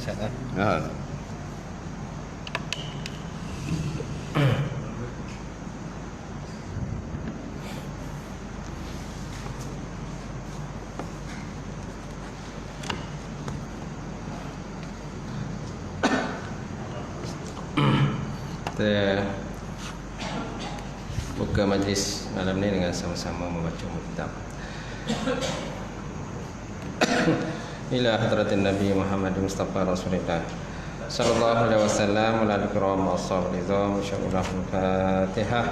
Ustaz. Kita buka majlis malam ni dengan sama-sama membaca kitab. Ila hadratin Nabi Muhammad Mustafa Rasulullah sallallahu alaihi wasallam wa ala kiram ashab ridham insyaallah. Al-Fatihah.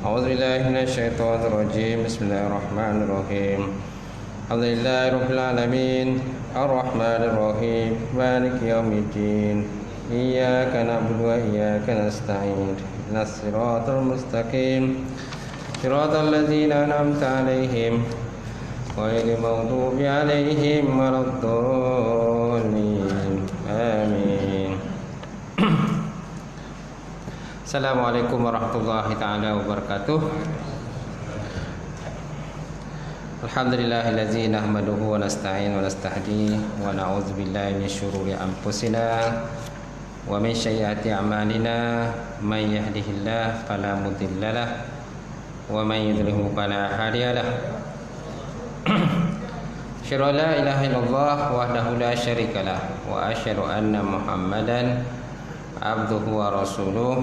A'udzu billahi minasyaitonir rajim. Bismillahirrahmanirrahim. Alhamdulillahi rabbil alamin. Arrahmanir rahim. Maliki yaumiddin. Iyyaka na'budu wa iyyaka nasta'in. Ihdinas siratal mustaqim. Siratal ladzina an'amta 'alaihim ghairil maghdubi 'alaihim waladdallin. Amin. Assalamualaikum warahmatullahi taala wabarakatuh. Alhamdulillahillazi nahmaduhu wa nasta'in wa nastahdi wa na'udzu billahi min syururi anfusina wa min sayyiati a'malina. May yahdihillahu fala mudhillalah wa may yudlilhu fala hadiyalah. Asyhadu an la ilaha illallah wahdahu la syarikalah wa asyhadu anna Muhammadan abduhu wa rasuluh.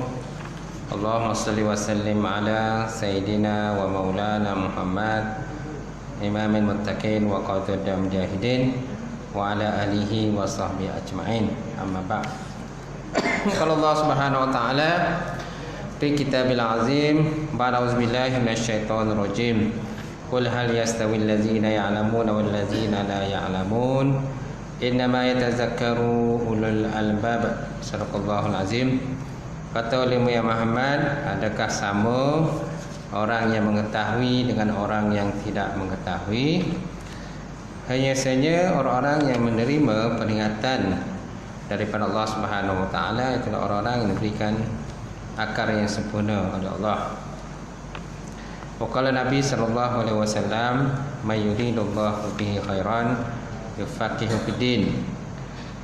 Allahumma shalli wa sallim ala sayyidina wa maulana Muhammad imamil muttaqin wa qadidil mujahidin wa ala alihi wa sahbihi ajma'in. Amma ba'd. Qala Allah Subhanahu wa ta'ala fi kitabil azim ba'da auzubillahi minasyaitonir rajim. Qul hal yastawil ladzina ya'lamuna wal ladzina la ya'lamun innama yatazakkaru ulul albab. Sadaqallahul azim. Kata olehmu ya Muhammad, adakah sama orang yang mengetahui dengan orang yang tidak mengetahui? Hanya saja orang-orang yang menerima peringatan daripada Allah Subhanahu wa taala itulah orang-orang yang diberikan akal yang sempurna oleh Allah. Waqala Nabi sallallahu alaihi wasallam, "May yuridullahu bihi khairan yufaqihu fiddin."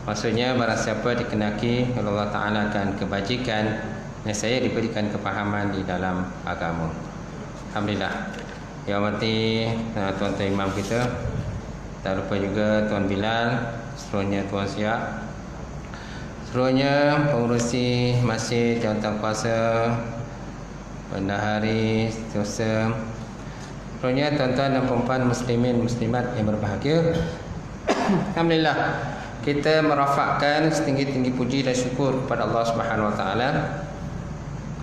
Maksudnya barang siapa dikenaki oleh Allah taala akan kebajikan, nescaya diberikan kepahaman di dalam agama. Alhamdulillah. Ya mati tuan-tuan imam kita. Tak lupa juga Tuan Bilal, seterusnya Tuan Siap, seterusnya pengurusi masjid, jawatan kuasa, bendahari, seterusnya, seterusnya tuan-tuan dan puan muslimin muslimat yang berbahagia. Alhamdulillah, kita merafakkan setinggi-tinggi puji dan syukur kepada Allah Subhanahu wa taala.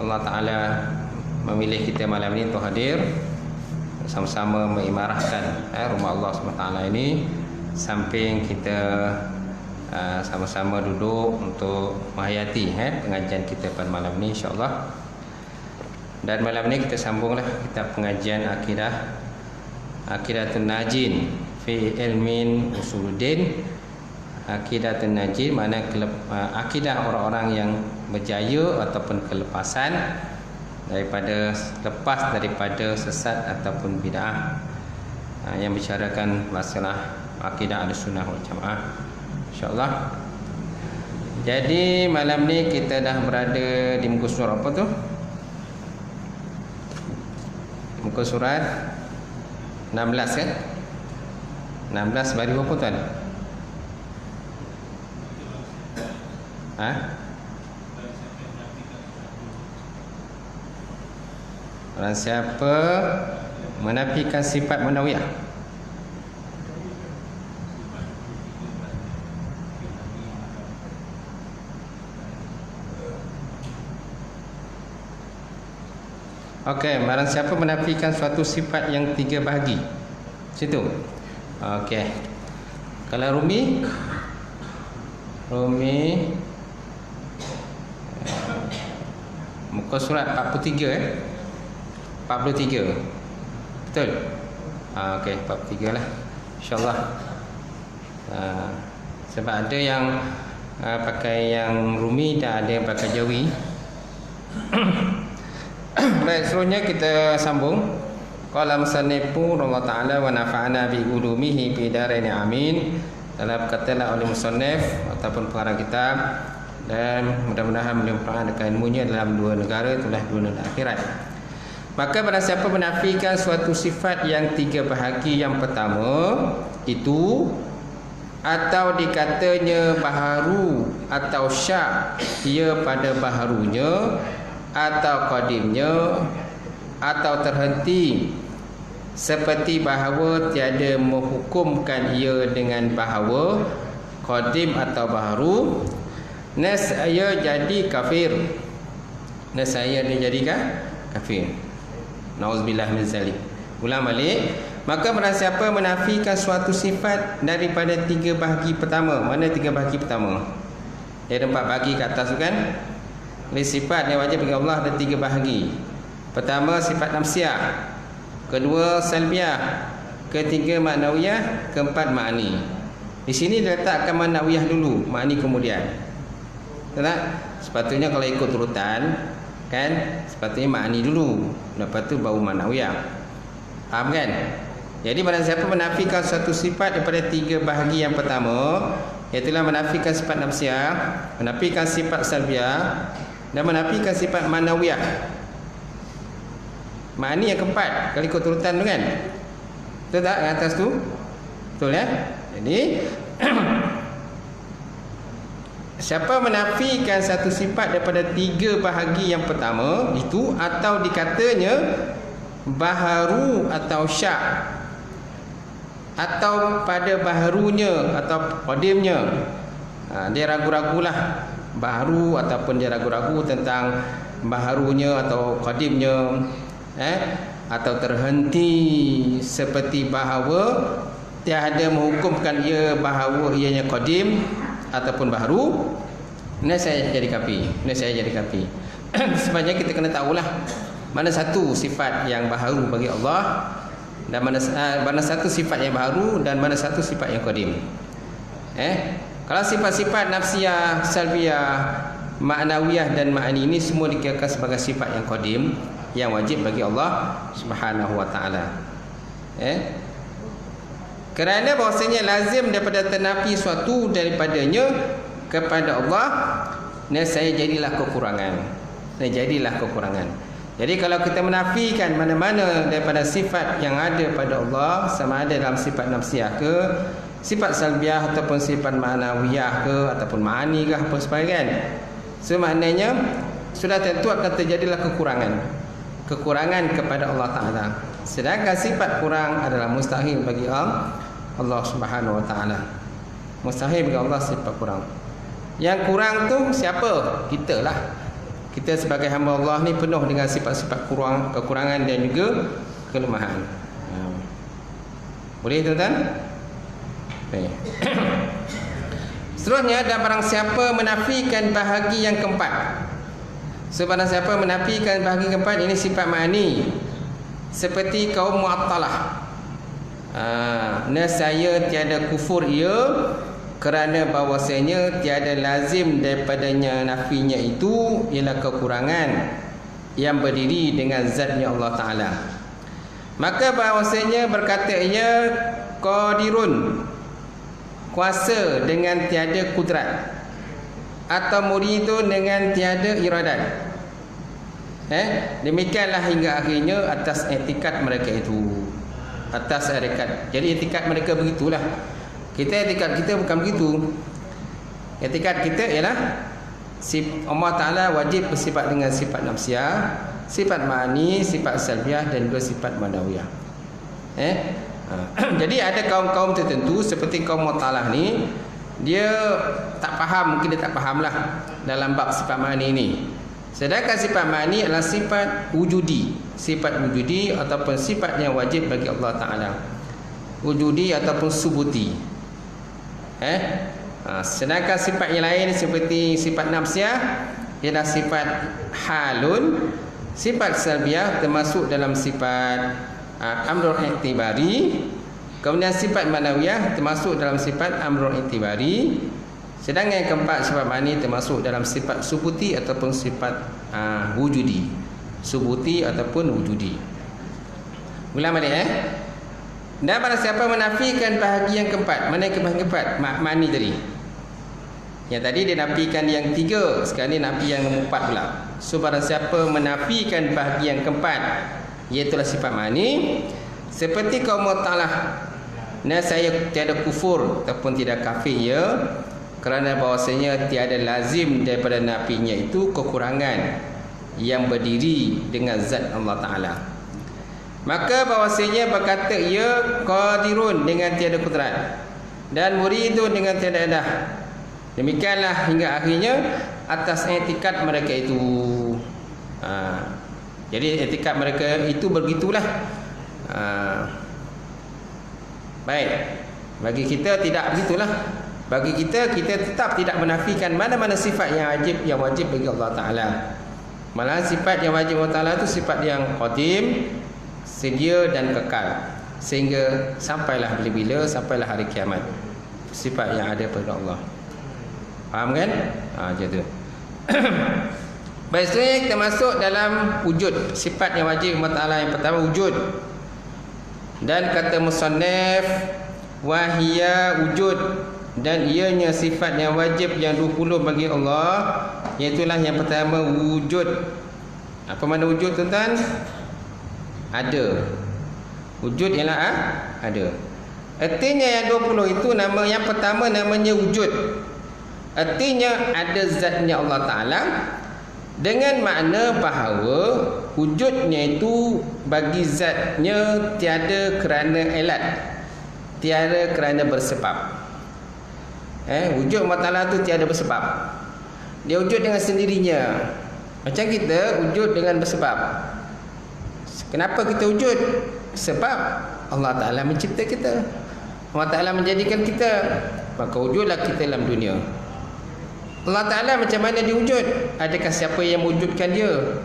Allah taala memilih kita malam ini untuk hadir sama-sama mengimarahkan rumah Allah SWT ini, samping kita sama-sama duduk untuk menghayati pengajian kita pada malam ini insya-Allah. Dan malam ini kita sambunglah kitab pengajian Aqidatun Najin fi ilmin usuluddin. Aqidatun Najin makna akidah orang-orang yang berjaya ataupun kelepasan lepas daripada sesat ataupun bid'ah, yang bicarakan masalah akidah Ahlussunnah wal Jamaah insya-Allah. Jadi malam ni kita dah berada di muka surat apa tu? Muka surat 16 kan? 16 baris apa tuan? Orang siapa menafikan sifat manawiyah, okey, barang siapa menafikan suatu sifat yang tiga bahagi situ. Okey, kalau Rumi muka surat 43 43 betul? Okey, 43 lah insya-Allah. Sebab ada yang pakai yang Rumi dan ada yang pakai Jawi. Baik, seterusnya kita sambung. Qala musannifu Allah taala wa nafa'ana bi ulumihi fi darain amin. dalam perkataanlah oleh musannif ataupun pengarang kitab, dan mudah-mudahan beliau mempraktikkan ilmunya dalam dua negara, itulah dunia dan akhirat. Maka barang siapa menafikan suatu sifat yang tiga bahagi yang pertama itu, atau dikatanya baharu atau syak ia pada baharunya, atau qadimnya, atau terhenti seperti bahawa tiada menghukumkan ia dengan bahawa qadim atau baharu, nescaya jadi kafir. Nescaya dia jadikan kafir. Nauzubillah min zalik. Ulang balik. Maka barang siapa menafikan suatu sifat daripada tiga bahagi pertama. Mana tiga bahagi pertama? Dia ada 4 bahagi kat atas tu kan. Sifat yang wajib bagi Allah ada 3 bahagi. Pertama sifat nafsiyah, kedua salbiah, ketiga maknawiyah, keempat ma'ani. Di sini diletakkan maknawiyah dulu, ma'ani kemudian. Betul tak? Sepatutnya kalau ikut urutan kan, sepatutnya ma'ani dulu, lepas tu baru maknawiyah. Faham kan? Jadi barang siapa menafikan satu sifat daripada 3 bahagi yang pertama, iaitulah menafikan sifat nafsiyah, menafikan sifat salbiah, dan menafikan sifat manawiyah. Ma'ani yang keempat, kalau ikut urutan tu kan. Betul tak yang atas tu? Betul ya? Jadi siapa menafikan satu sifat daripada 3 bahagi yang pertama itu, atau dikatanya baharu atau syak, atau pada baharunya atau qadimnya, dia ragu-ragulah baharu, ataupun dia ragu-ragu tentang baharunya atau qadimnya, atau terhenti seperti bahawa tiada menghukumkan ia bahawa ianya qadim ataupun baharu, ini saya jadi kafir. Ini saya jadi kafir. Sebenarnya kita kena tahulah mana satu sifat yang baharu bagi Allah, dan mana satu sifat yang baharu, dan mana satu sifat yang qadim. Kalau sifat-sifat nafsiyah, salbiyah, ma'nawiyah dan ma'ani ini semua dikirakan sebagai sifat yang qadim, yang wajib bagi Allah Subhanahu wa taala. Kerana bahawasanya lazim daripada ternafi suatu daripadanya kepada Allah, saya jadilah kekurangan. Jadi kalau kita menafikan mana-mana daripada sifat yang ada pada Allah, sama ada dalam sifat nafsiyah ke, sifat salbiah, ataupun sifat ma'nawiyah ke, ataupun ma'ani ke, apa sebagainya, so maknanya sudah tentu akan terjadilah kekurangan kepada Allah Ta'ala. Sedangkan sifat kurang adalah mustahil bagi Allah Subhanahu wa ta'ala. Mustahil bagi Allah sifat kurang. Yang kurang tu siapa? Kita lah. Kita sebagai hamba Allah ni penuh dengan sifat-sifat kekurangan dan juga kelemahan. Boleh tuan-tuan? Seterusnya, dan barang siapa menafikan bahagi yang keempat. Barang siapa menafikan bahagi keempat, ini sifat ma'ani, seperti kaum Mu'attalah. Nescaya tiada kufur ia, kerana bahawasanya tiada lazim daripadanya nafinya itu ialah kekurangan yang berdiri dengan zatnya Allah Ta'ala. Maka bahawasanya berkata ia qadirun, kuasa dengan tiada kudrat, atau muridun dengan tiada iradat. Demikianlah hingga akhirnya atas etikat mereka itu, atas etikat. Jadi etikat mereka begitulah. Etikat kita bukan begitu. Etikat kita ialah Allah Ta'ala wajib bersifat dengan sifat nafsiyah, sifat ma'ani, sifat salbiah, dan juga sifat manawiyah. Jadi ada kaum-kaum tertentu seperti kaum Mu'tazilah ni, dia tak faham, mungkin dia tak faham lah dalam bab sifat ma'ani ini. Sedangkan sifat ma'ani adalah sifat wujudi, ataupun sifat yang wajib bagi Allah Ta'ala, wujudi ataupun subuti. Sedangkan sifat yang lain seperti sifat nafsiyah ialah sifat halun, sifat salbiah termasuk dalam sifat amrul i'tibari, kemudian sifat manawiyah termasuk dalam sifat amrul i'tibari. Sedangkan yang keempat sifat ma'ani termasuk dalam sifat subuti ataupun sifat wujudi, subuti ataupun wujudi. Ulang balik Dan barang siapa menafikan bahagian keempat. Mana bahagian keempat? Mani tadi. Yang tadi dia nafikan yang 3, sekarang ni nafi yang nombor 4 pula. So barang siapa menafikan bahagian keempat, iaitulah sifat mani, seperti kaum Mu'tazilah, nah saya tiada kufur ataupun tidak kafir ya, kerana bahawasanya tiada lazim daripada nafinya itu kekurangan yang berdiri dengan zat Allah Ta'ala. Maka bahawasanya berkata ia qadirun dengan tiada kudrat, dan muridun dengan tiada edah. Demikianlah hingga akhirnya atas etikat mereka itu. Jadi etikat mereka itu begitulah. Baik, bagi kita tidak begitulah. Bagi kita tetap tidak menafikan mana-mana sifat yang wajib bagi Allah Ta'ala. Malah sifat yang wajib Allah Ta'ala itu sifat yang qadim, sedia dan kekal, sehingga sampailah bila-bila, sampailah hari kiamat. Sifat yang ada pada Allah. Faham kan? Macam tu. Baik, seterusnya kita masuk dalam wujud. Sifat yang wajib Allah Ta'ala yang pertama wujud. Dan kata musannaf, wahia wujud, dan ianya sifat yang wajib yang 20 bagi Allah, iaitulah yang pertama wujud. Apa makna wujud, tuan-tuan? Ada. Wujud ialah ada. Artinya yang 20 itu nama yang pertama namanya wujud. Artinya ada zatnya Allah Ta'ala, dengan makna bahawa wujudnya itu bagi zatnya tiada kerana elat, tiada kerana bersebab. Wujud Allah Ta'ala itu tiada bersebab. Dia wujud dengan sendirinya. Macam kita wujud dengan bersebab. Kenapa kita wujud? Sebab Allah Ta'ala mencipta kita, Allah Ta'ala menjadikan kita, maka wujudlah kita dalam dunia. Allah Ta'ala macam mana dia wujud? Adakah siapa yang wujudkan dia?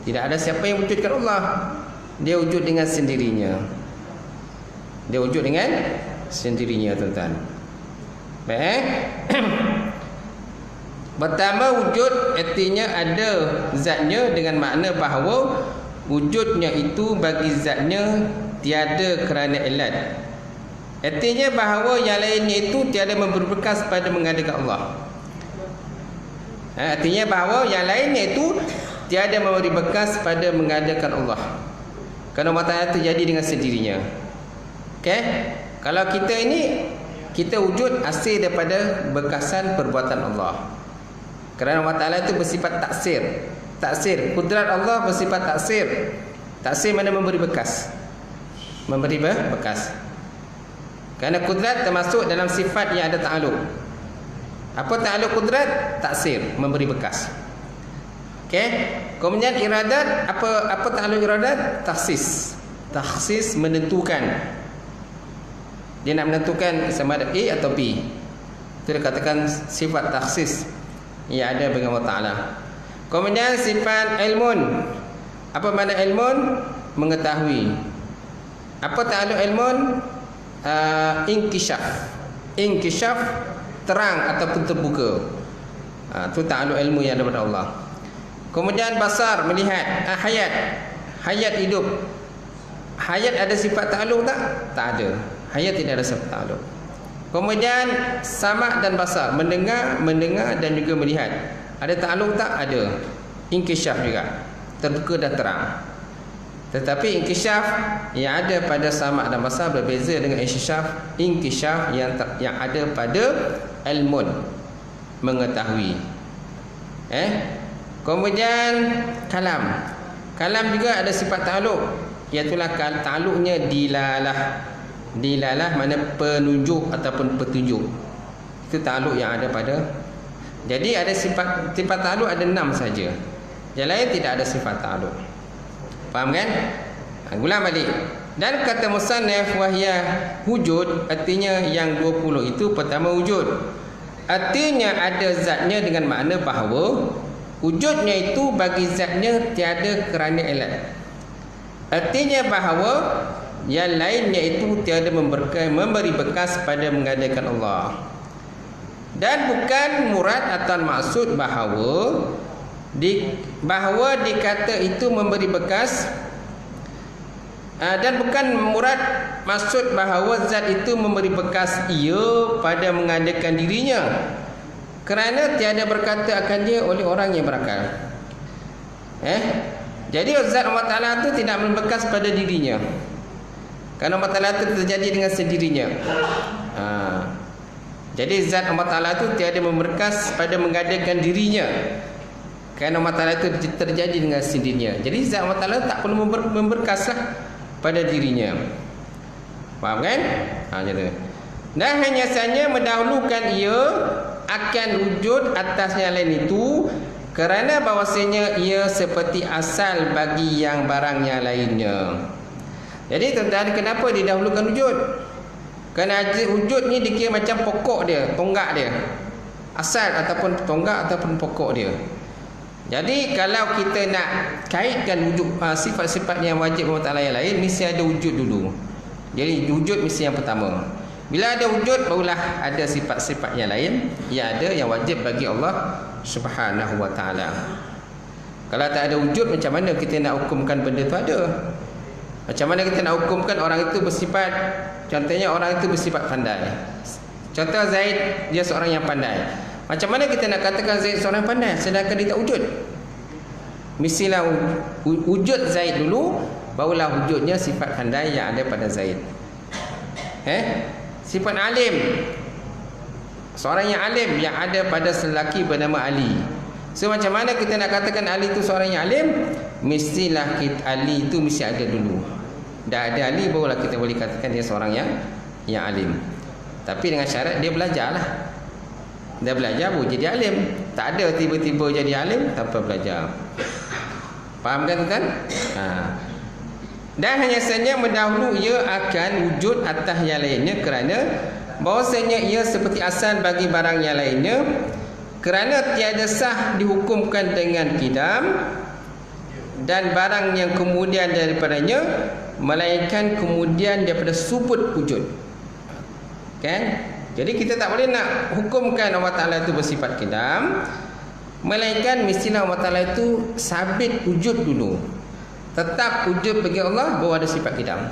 Tidak ada siapa yang wujudkan Allah. Dia wujud dengan sendirinya. Dia wujud dengan sendirinya, tuan-tuan. Baik. Pertama wujud artinya ada zatnya, dengan makna bahawa wujudnya itu bagi zatnya tiada kerana ilat. Artinya bahawa yang lainnya itu tiada memberi bekas pada mengadakan Allah. Artinya bahawa yang lainnya itu tiada memberi bekas pada mengadakan Allah, kerana Allah Ta'ala terjadi dengan sendirinya. Okey? Kalau kita ini, kita wujud hasil daripada bekasan perbuatan Allah, kerana Allah Ta'ala itu bersifat taksir. Kudrat Allah bersifat taksir. Taksir mana memberi bekas, memberi bekas. Kerana kudrat termasuk dalam sifat yang ada ta'aluk. Apa ta'aluk kudrat? Taksir, memberi bekas. Okey. Kemudian iradat, apa ta'aluk iradat? Takhsis menentukan. Dia nak menentukan sama ada A atau B. Itu dia katakan sifat takhsis yang ada bagi Allah Ta'ala. Kemudian sifat ilmun. Apa makna ilmun? Mengetahui. Apa ta'aluk ilmun? Inkishaf, terang ataupun terbuka. Itu ta'aluk ilmu yang ada pada Allah. Kemudian basar, melihat. Hayat hidup. Hayat ada sifat ta'aluk tak? Tak ada. Hayat tidak ada sifat ta'aluk. Kemudian sama' dan basar, mendengar dan juga melihat. Ada ta'aluk tak? Ada. Inkishaf juga, terbuka dan terang. Tetapi inkishaf yang ada pada sama' dan basar berbeza dengan inkishaf yang ada pada ilmun, mengetahui. Kemudian kalam juga ada sifat ta'aluk, iaitulah ta'aluknya dilalah mana penunjuk ataupun petunjuk. Itu ta'aluk yang ada pada. Jadi ada sifat ta'aluk ada 6 saja. Yang lain tidak ada sifat ta'aluk. Faham kan? Ulang balik. Dan kata musannaf wahya wujud, artinya yang 20 itu pertama wujud. Artinya ada zatnya, dengan makna bahawa wujudnya itu bagi zatnya tiada kerana ilat. Artinya bahawa yang lainnya itu tiada memberi bekas pada mengadakan Allah. Dan bukan murad atau maksud bahawa dikata itu memberi bekas Dan bukan murad maksud bahawa zat itu memberi bekas ia pada mengadakan dirinya, kerana tiada berkata akan dia oleh orang yang berakal. Jadi zat Allah Ta'ala itu tidak membekas pada dirinya, kerana Allah Ta'ala itu terjadi dengan sendirinya. Jadi zat Allah Ta'ala itu tiada membekas pada mengadakan dirinya, kerana Allah Ta'ala itu terjadi dengan sendirinya. Jadi zat Allah Ta'ala tak perlu memberkaslah pada dirinya. Faham kan? Jadi. Dan hanya saja mendahulukan ia akan wujud atas yang lain itu, kerana bahawasanya ia seperti asal bagi yang barang yang lainnya. Jadi tuan-tuan, kenapa didahulukan wujud? Kerana wujud ni dikira macam pokok dia, tonggak dia, asal ataupun tonggak ataupun pokok dia. Jadi kalau kita nak kaitkan wujud sifat-sifat yang wajib Allah Ta'ala yang lain, mesti ada wujud dulu. Jadi wujud mesti yang pertama. Bila ada wujud, barulah ada sifat-sifat yang lain yang ada, yang wajib bagi Allah Subhanahu Wa Ta'ala. Kalau tak ada wujud, macam mana kita nak hukumkan benda tu ada? Macam mana kita nak hukumkan orang itu bersifat, contohnya orang itu bersifat pandai. Contoh Zaid, dia seorang yang pandai. Macam mana kita nak katakan Zaid seorang pandai sedangkan dia tak wujud? Mestilah wujud Zaid dulu, barulah wujudnya sifat pandai yang ada pada Zaid. Sifat alim, seorang yang alim yang ada pada lelaki bernama Ali. So macam mana kita nak katakan Ali itu seorang yang alim? Mestilah Ali itu mesti ada dulu. Dah ada Ali, barulah kita boleh katakan dia seorang yang alim. Tapi dengan syarat dia belajarlah. Dia belajar baru jadi alim. Tak ada tiba-tiba jadi alim tanpa belajar. Faham kan tuan? Dan hanya saja mendahulu ia akan wujud atas yang lainnya, kerana bahawasanya ia seperti asal bagi barang yang lainnya, kerana tiada sah dihukumkan dengan kidam dan barang yang kemudian daripadanya, melainkan kemudian daripada subut wujud. Kan? Jadi kita tak boleh nak hukumkan Allah Ta'ala itu bersifat kidam, melainkan mestilah Allah Ta'ala itu sabit wujud dulu. Tetap wujud bagi Allah, baru ada sifat kidam.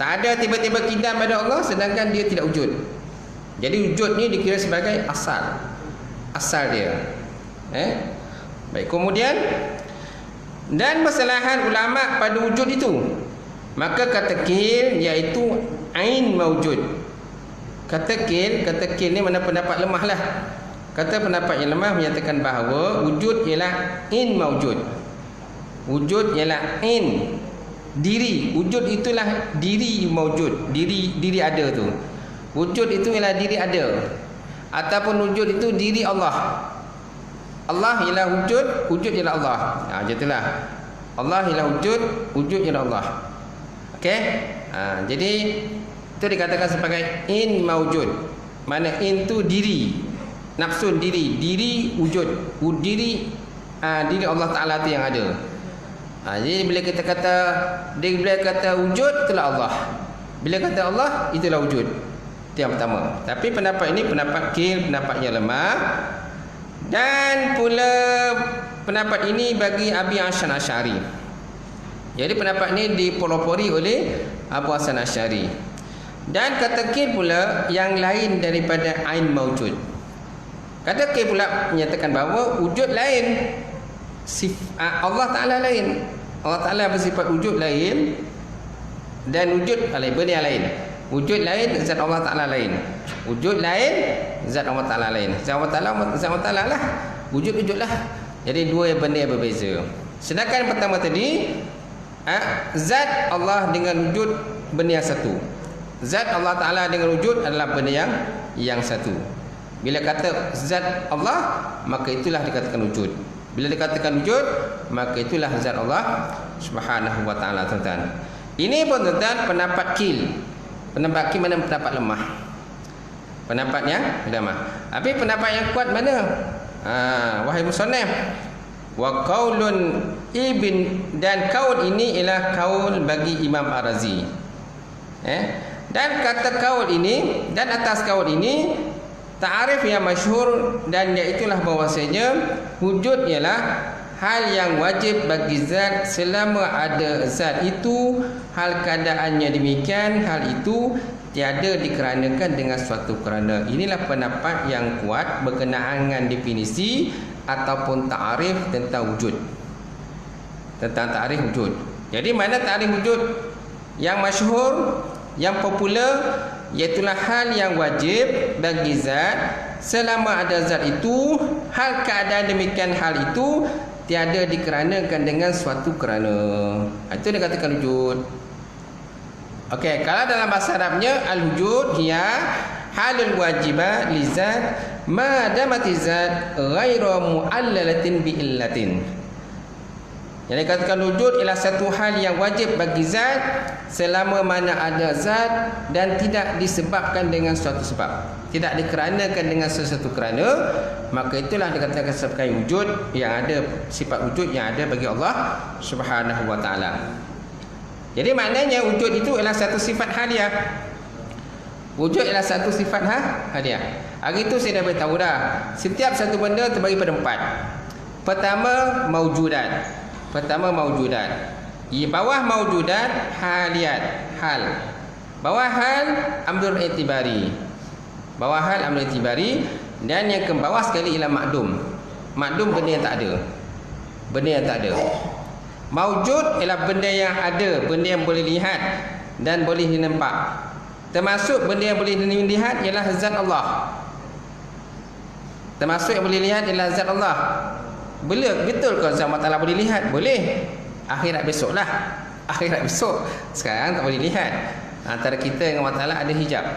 Tak ada tiba-tiba kidam pada Allah sedangkan dia tidak wujud. Jadi wujud ni dikira sebagai asal. Asal dia. Baik, kemudian dan persalahan ulama pada wujud itu, maka kata kil iaitu ain mawjud. Kata kil ni mana pendapat lemah lah. Kata pendapat yang lemah menyatakan bahawa wujud ialah in mawjud. Wujud ialah in, diri. Wujud itulah diri mawjud, diri ada tu. Wujud itu ialah diri ada, ataupun wujud itu diri Allah. Allah ialah wujud, wujud ialah Allah. Jadilah Allah ialah wujud, wujud ialah Allah. Okey? Jadi itu dikatakan sebagai in mawjud. Mana in tu diri, nafsun diri wujud, diri Allah Ta'ala tu yang ada. Jadi bila kita kata, bila kata wujud, itulah Allah. Bila kata Allah, itulah wujud. Itu yang pertama. Tapi pendapat ini pendapat kil, pendapat yang lemah. Dan pula pendapat ini bagi Abi Hasan Asy'ari. Jadi pendapat ini dipelopori oleh Abu Hasan Asy'ari. Dan kata kil pula yang lain daripada ain mawjud. Kata kil pula menyatakan bahawa wujud lain, Allah Ta'ala lain. Allah Ta'ala bersifat wujud lain, dan wujud lain, benda yang lain. Wujud lain, zat Allah Ta'ala lain. Wujud lain, zat Allah Ta'ala lain. Zat Allah Ta'ala lah, wujud lah. Jadi dua benda yang berbeza. Sedangkan yang pertama tadi, zat Allah dengan wujud benda yang satu. Zat Allah Ta'ala dengan wujud adalah benda yang satu. Bila kata zat Allah, maka itulah dikatakan wujud. Bila dikatakan wujud, maka itulah zat Allah Subhanahu Wa Ta'ala, tuan-tuan. Ini pun tuan-tuan pendapat kil. Pendapat kil mana pendapat lemah? Pendapat yang lemah. Tapi pendapat yang kuat mana? Wahai musannif, wa qaulun ibn, dan kaul ini ialah kaul bagi Imam Ar-Razi. Dan kata kaul ini, dan atas kaul ini ta'arif yang masyhur, dan iaitulah bahwasanya wujud ialah hal yang wajib bagi zat selama ada zat itu, hal keadaannya demikian, hal itu tiada dikeranakan dengan suatu kerana. Inilah pendapat yang kuat berkenaan dengan definisi ataupun ta'arif tentang wujud. Tentang ta'arif wujud. Jadi mana ta'arif wujud yang masyhur, yang popular, iaitulah hal yang wajib bagi zat selama ada zat itu, hal keadaan demikian hal itu tiada dikeranakan dengan suatu kerana. Itu dikatakan wujud. Okey, kalau dalam bahasa Arabnya al-wujud hiya halul wajibat li zat ma damati zat ghairu mu'allalatin bi illatin. Yang dikatakan wujud ialah satu hal yang wajib bagi zat selama mana ada zat dan tidak disebabkan dengan suatu sebab, tidak dikeranakan dengan sesuatu kerana, maka itulah dikatakan sebagai wujud, yang ada sifat wujud yang ada bagi Allah Subhanahu wa taala. Jadi maknanya wujud itu ialah satu sifat hadiah. Wujud ialah satu sifat hadiah. Hari itu saya dah beritahu dah. Setiap satu benda terbagi pada 4. Pertama maujudat. Di bawah maujudat haliyat, hal. Bawah hal amrul i'tibari. Dan yang ke bawah sekali ialah makdum. Makdum benda yang tak ada. Maujud ialah benda yang ada, benda yang boleh lihat dan boleh dinampak. Termasuk benda yang boleh dilihat ialah zat Allah. Termasuk yang boleh lihat ialah zat Allah. Betul ke zat Allah Ta'ala boleh lihat? Boleh. Akhirat besok. Sekarang tak boleh lihat. Antara kita dengan Allah Ta'ala ada hijab.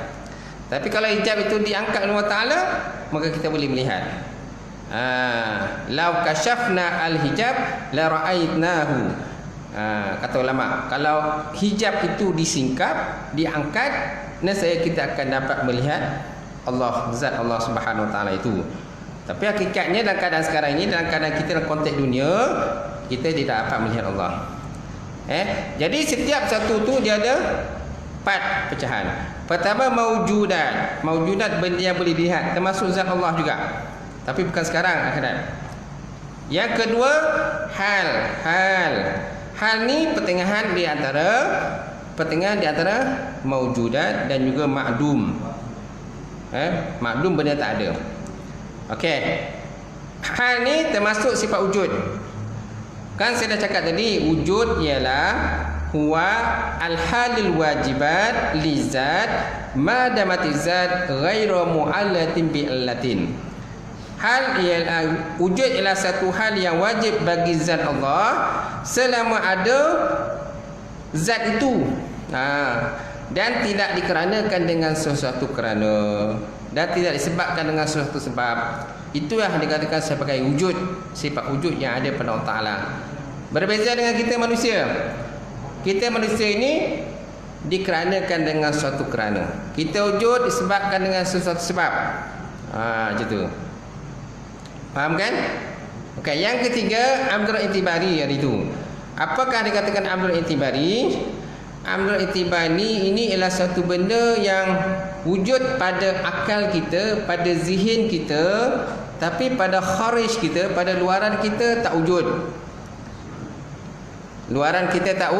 Tapi kalau hijab itu diangkat oleh Allah Ta'ala, maka kita boleh melihat. Lau kashafna al-hijab la ra'aitnahu. Kata ulama, kalau hijab itu disingkap, diangkat, nescaya kita akan dapat melihat Allah, zat Allah Subhanahu wa taala itu. Tapi hakikatnya dalam keadaan sekarang ini, dalam keadaan kita dalam konteks dunia, kita tidak dapat melihat Allah. Jadi setiap satu tu dia ada 4 pecahan. Pertama maujudat. Maujudat benda yang boleh dilihat, termasuk zat Allah juga. Tapi bukan sekarang akhirat. Yang kedua hal ni pertengahan di antara maujudat dan juga ma'dum. Ma'dum benda tak ada. Okey. Hal ni termasuk sifat wujud. Kan saya dah cakap tadi, wujud ialah huwa al-halul wajibat li zat ma damati zat ghairu mu'allatin bi illatin. Hal ialah wujud ialah satu hal yang wajib bagi zat Allah selama ada zat itu, dan tidak dikeranakan dengan sesuatu kerana, dan tidak disebabkan dengan sesuatu sebab. Itu yang dikatakan sebagai wujud, sifat wujud yang ada pada Allah Ta'ala. Berbeza dengan kita manusia. Kita manusia ini dikeranakan dengan suatu kerana. Kita wujud disebabkan dengan sesuatu sebab. Macam tu. Faham kan? Okey, yang ketiga amrul i'tibari hari itu. Apakah dikatakan amrul i'tibari? Amrul i'tibari ini ialah satu benda yang wujud pada akal kita, pada zihin kita, tapi pada kharij kita, pada luaran kita tak wujud. Luaran kita tak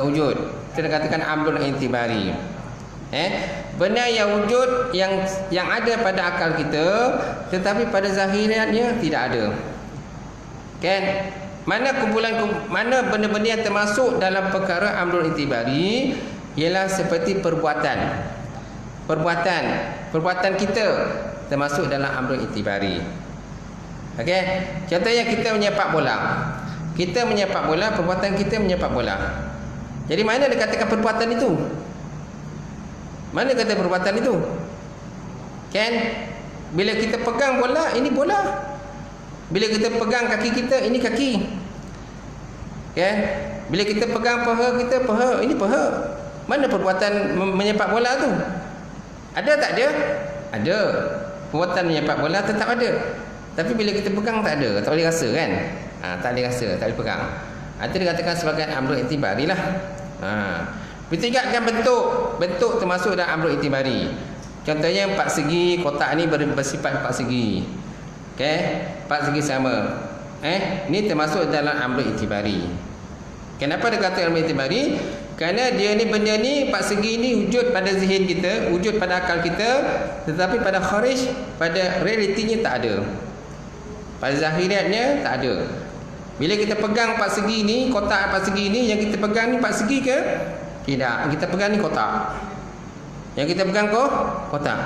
wujud. Kita katakan amrul i'tibari. Benda yang wujud yang ada pada akal kita, tetapi pada zahirnya tidak ada. Kan? Mana benda-benda yang termasuk dalam perkara amrul i'tibari ialah seperti perbuatan kita termasuk dalam amrul i'tibari. Okey, contohnya kita menyepak bola, perbuatan kita menyepak bola. Jadi mana dikatakan perbuatan itu? Mana kata perbuatan itu? Kan? Bila kita pegang bola, ini bola. Bila kita pegang kaki kita, ini kaki. Kan? Bila kita pegang paha kita, paha, ini paha. Mana perbuatan menyepak bola tu? Ada tak ada? Ada. Perbuatan menyepak bola tetap ada. Tapi bila kita pegang tak ada, tak boleh rasa kan? Tak boleh rasa, tak boleh pegang. Itu dikatakan sebagai amrul i'tibari lah. Bertingkatkan bentuk termasuk dalam amrul i'tibari. Contohnya 4 segi kotak ni bersifat 4 segi. Okey, 4 segi sama. Ni termasuk dalam amrul itibari. Kenapa dia kata amrul itibari? Kerana dia ni, benda ni, empat segi ni wujud pada zihin kita, wujud pada akal kita, tetapi pada kharij, pada realitinya tak ada. Pada zahiriatnya tak ada. Bila kita pegang empat segi ni, kotak empat segi ni, yang kita pegang ni empat segi ke? Tidak. Kita pegang ni kotak. Yang kita pegang kotak.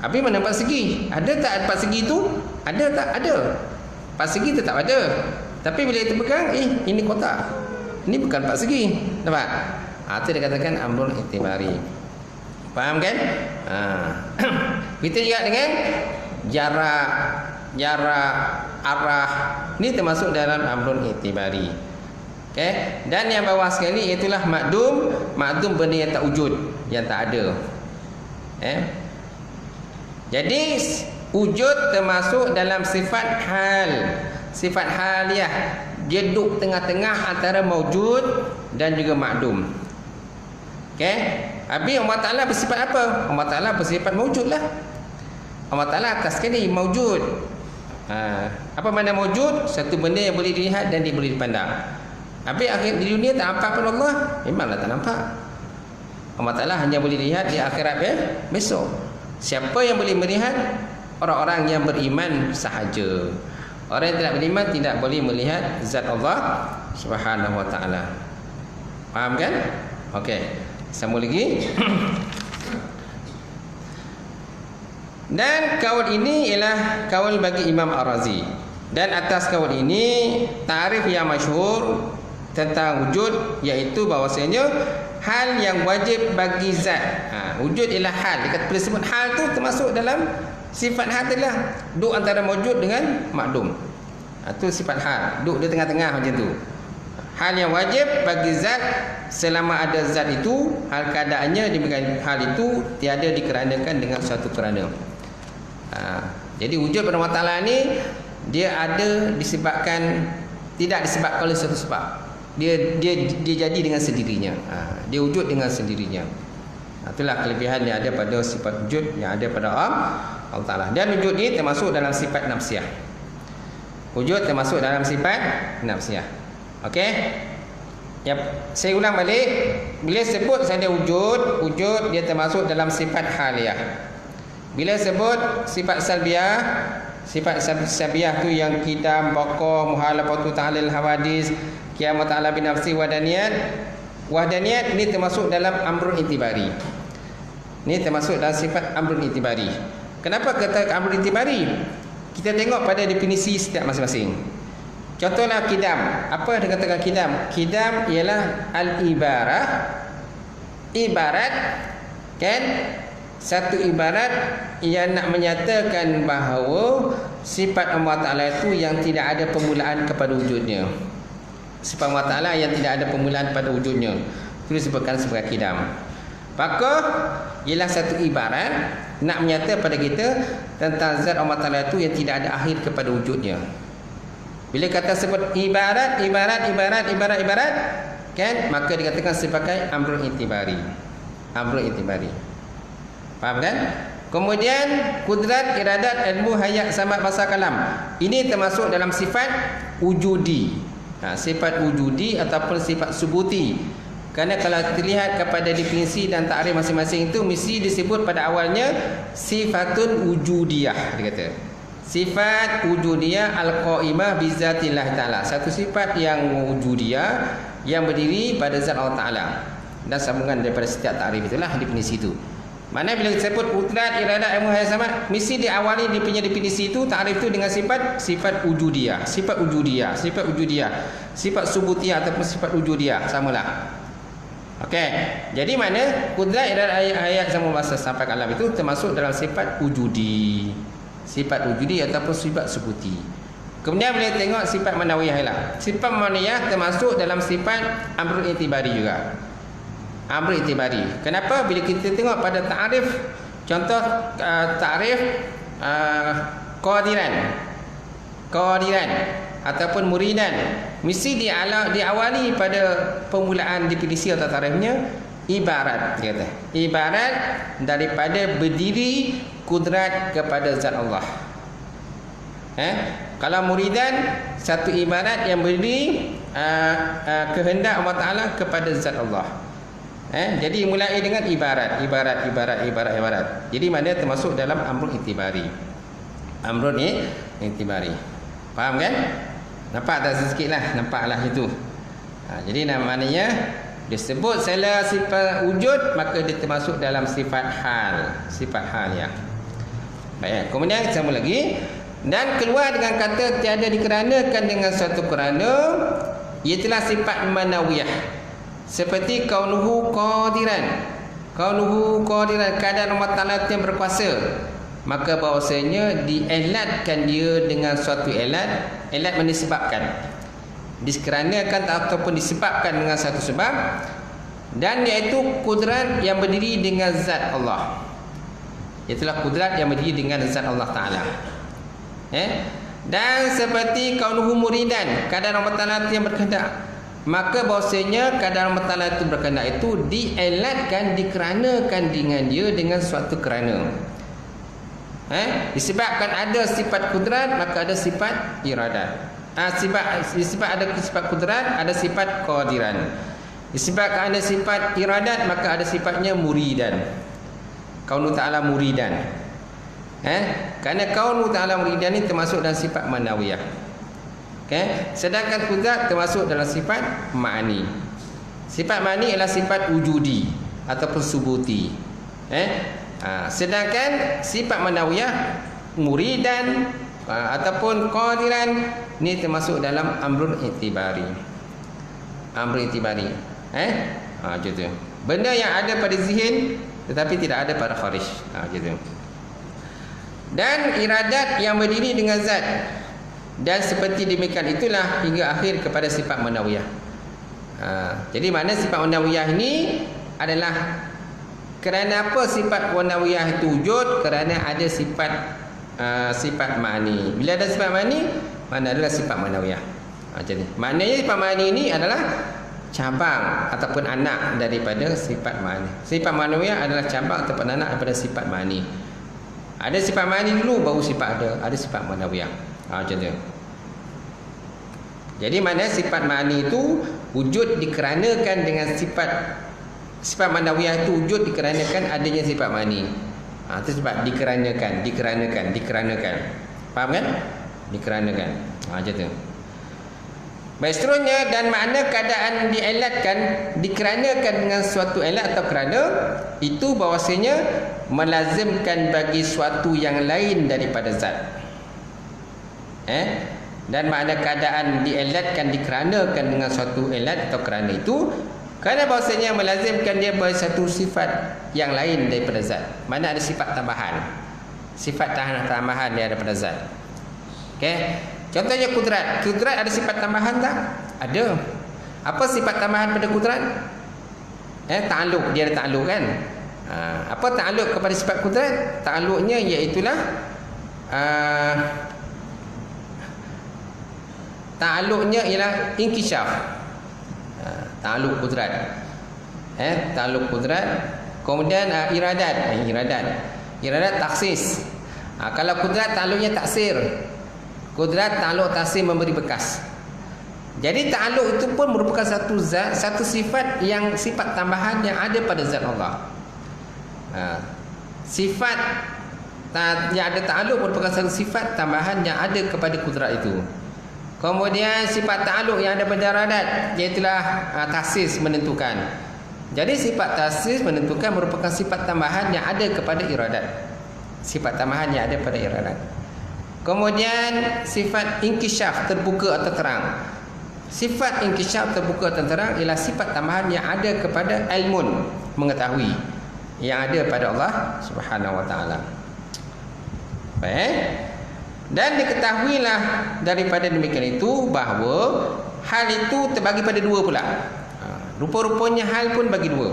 Habis mana empat segi? Ada tak empat segi tu? Ada tak? Ada. Empat segi tetap ada. Tapi bila kita pegang, ini kotak. Ini bukan empat segi. Nampak? Itu dia katakan amrul itibari. Faham kan? Kita juga dengan jarak, arah. Ini termasuk dalam amrul itibari. Okay? Dan yang bawah sekali itulah makdum. Makdum benda yang tak wujud, yang tak ada. Jadi wujud termasuk dalam sifat hal. Sifat haliyah. Dia duduk tengah-tengah antara maujud dan juga makdum. Okey? Habis Allah Ta'ala bersifat apa? Allah Ta'ala bersifat maujud lah. Allah Ta'ala atas sekali maujud. Apa makna maujud? Satu benda yang boleh dilihat dan dia boleh dipandang. Habis akhir di dunia tak nampak pun Allah? Memanglah tak nampak. Allah Ta'ala hanya boleh lihat di akhirat besok. Siapa yang boleh melihat? Orang-orang yang beriman sahaja. Orang yang tidak beriman tidak boleh melihat zat Allah Subhanahu wa ta'ala. Faham kan? Okey. Sambung lagi. Dan kaul ini ialah kaul bagi Imam Ar-Razi. Dan atas kaul ini ta'rif yang masyhur tentang wujud, iaitu bahawasanya hal yang wajib bagi zat. Wujud ialah hal. Dekat sebut hal tu termasuk dalam sifat hal adalah duduk antara mawjud dengan makdum. Itu sifat hal. Duduk di tengah-tengah macam tu. Hal yang wajib bagi zat selama ada zat itu, hal keadaannya demikian, hal itu tiada dikeranakan dengan suatu kerana. Jadi wujud pada Allah Ta'ala ni dia ada disebabkan, tidak disebabkan oleh suatu sebab. Dia jadi dengan sendirinya. Dia wujud dengan sendirinya. Itulah kelebihan yang ada pada sifat wujud yang ada pada Allah Ta'ala. Dan wujud ni termasuk dalam sifat nafsiyah. Wujud termasuk dalam sifat nafsiyah. Okey? Saya ulang balik. Bila sebut saya wujud, wujud dia termasuk dalam sifat haliyah. Bila sebut sifat salbiyah, sifat salbiyah tu yang qidam, baqa, muhalafatu ta'lil hawadis, qiyamat ta'ala bin nafsi, wahdaniyat. Wahdaniyat ni termasuk dalam amrul itibari. Ini termasuk dalam sifat amrul itibari. Kenapa kata amrul itibari? Kita tengok pada definisi setiap masing-masing. Contohlah qidam. Apa yang dikatakan qidam? Qidam ialah al-ibarah. Ibarat, kan? Satu ibarat yang nak menyatakan bahawa sifat Allah Ta'ala itu yang tidak ada permulaan kepada wujudnya. Sifat Allah Ta'ala yang tidak ada permulaan pada wujudnya, itu disebutkan sebagai qidam. Maka ialah satu ibarat nak menyatakan pada kita tentang zat Allah Ta'ala itu yang tidak ada akhir kepada wujudnya. Bila kata sebut ibarat, kan, maka dikatakan sebagai amrul itibari. Amrul itibari. Faham kan? Kemudian kudrat, iradat, ilmu, hayat, samad, bahasa, kalam. Ini termasuk dalam sifat wujudi. Sifat wujudi ataupun sifat subuti. Kerana kalau kita lihat kepada definisi dan takrif masing-masing itu mesti disebut pada awalnya sifatun wujudiyah, dia kata. Sifat wujudiyah al-qaimah bi zatillah ta'ala. Satu sifat yang wujudiyah yang berdiri pada zat Allah Ta'ala. Dan sambungan daripada setiap takrif itulah definisi itu. Mana bila kita sebut kudrat, iradat, ilmu, hayat, samad, mesti diawali dia punya definisi itu, takrif itu dengan sifat wujudiyah, sifat wujudiyah, sifat wujudiyah, sifat subutiyah ataupun sifat wujudiyah, samalah. Okey. Jadi mana kudrat, iradat, hayat, samad, bahasa, sampai kalam itu termasuk dalam sifat wujudi. Sifat wujudi ataupun sifat subuti. Kemudian boleh tengok sifat manawiyah lah. Sifat manawiyah termasuk dalam sifat amrul itibari juga. Amrul itibari. Kenapa? Bila kita tengok pada ta'rif, contoh ta'rif qadiran ataupun muridan, mesti diawali pada permulaan definisi atau ta'rifnya ibarat, dia kata. Ibarat daripada berdiri kudrat kepada zat Allah. Kalau muridan, satu ibarat yang beri kehendak Allah Ta'ala kepada zat Allah. Jadi mulai dengan ibarat. Jadi mana termasuk dalam amrun itibari. Amrun itibari. Faham kan? Nampak tak sikit lah. Nampaklah itu. Jadi namanya disebut salah sifat wujud, maka dia termasuk dalam sifat hal. Sifat hal ya. Baik. Kemudian kita sambung lagi. Dan keluar dengan kata tiada dikeranakan dengan suatu kerana, ialah sifat manawiyah. Seperti kaunuhu qadiran. Kaunuhu qadiran, keadaan Allah Ta'ala yang berkuasa. Maka bahawasanya dielatkan dia dengan suatu elat. Elat menisebabkan. Dikeranakan ataupun disebabkan dengan satu sebab. Dan iaitu kudrat yang berdiri dengan zat Allah. Itulah kudrat yang berdiri dengan zat Allah Ta'ala. Dan seperti kaunuhu muridan, keadaan Allah Ta'ala yang berkehendak. Maka bahawasanya keadaan Allah Ta'ala itu berkehendak itu dielatkan, dikeranakan dengan dia dengan suatu kerana. Disebabkan ada sifat kudrat, maka ada sifat iradat. Disebab ada sifat kudrat, ada sifat qadiran. Disebabkan ada sifat iradat, maka ada sifatnya muridan. Kaunu Ta'ala muridan. Kerana kaunu Ta'ala muridan ini termasuk dalam sifat manawiyah. Sedangkan kudrat termasuk dalam sifat ma'ani. Sifat ma'ani ialah sifat wujudi ataupun subuti. Sedangkan sifat manawiyah muridan ataupun qadiran ni termasuk dalam amrun itibari. Amrun itibari. Gitu. Benda yang ada pada zihin tetapi tidak ada pada kharij. Gitu. Dan iradat yang berdiri dengan zat. Dan seperti demikian itulah hingga akhir kepada sifat manawiyah. Jadi mana sifat manawiyah ini adalah kerana apa sifat manawiyah itu wujud? Kerana ada sifat ma'ani. Bila ada sifat ma'ani, mana adalah sifat manawiyah. Jadi maknanya sifat ma'ani ini adalah cabang ataupun anak daripada sifat ma'ani. Sifat manawiyah adalah cabang ataupun anak daripada sifat ma'ani. Ada sifat ma'ani dulu baru sifat ada sifat manawiyah. Macam tu. Jadi mana sifat ma'ani itu wujud dikeranakan dengan sifat manawiyah itu wujud dikeranakan adanya sifat ma'ani. Itu sebab dikeranakan. Faham kan? Dikeranakan. Macam tu. Baik, seterusnya, dan makna keadaan dielatkan, dikeranakan dengan suatu elat atau kerana, itu bahawasanya melazimkan bagi suatu yang lain daripada zat. Dan makna keadaan dielatkan, dikeranakan dengan suatu elat atau kerana itu, kerana bahawasanya melazimkan dia bagi satu sifat yang lain daripada zat. Mana ada sifat tambahan. Sifat tambahan dia daripada zat. Contohnya kudrat. Kudrat ada sifat tambahan tak? Ada. Apa sifat tambahan pada kudrat? Ta'alluq. Dia ada ta'alluq kan? Apa ta'alluq kepada sifat kudrat? Ta'alluqnya iaitulah ta'alluqnya ialah inkisyaf. Ta'alluq kudrat. Ta'alluq kudrat. Kemudian iradat taksis. Kalau kudrat ta'alluqnya taksir. Kudrat ta'alluq taksir memberi bekas. Jadi ta'alluq itu pun merupakan satu zat, satu sifat yang sifat tambahan yang ada pada zat Allah. Sifat yang ada ta'alluq merupakan satu sifat tambahan yang ada kepada kudrat itu. Kemudian sifat ta'alluq yang ada pada iradat, iaitulah takhsis, menentukan. Jadi sifat takhsis menentukan merupakan sifat tambahan yang ada kepada iradat. Sifat tambahan yang ada pada iradat. Kemudian sifat inkisyaf, terbuka atau terang. Sifat inkisyaf, terbuka atau terang ialah sifat tambahan yang ada kepada ilmun, mengetahui, yang ada pada Allah Subhanahu wa taala. Baik. Dan diketahuilah daripada demikian itu bahawa hal itu terbagi pada dua pula. Rupa-rupanya hal pun bagi dua.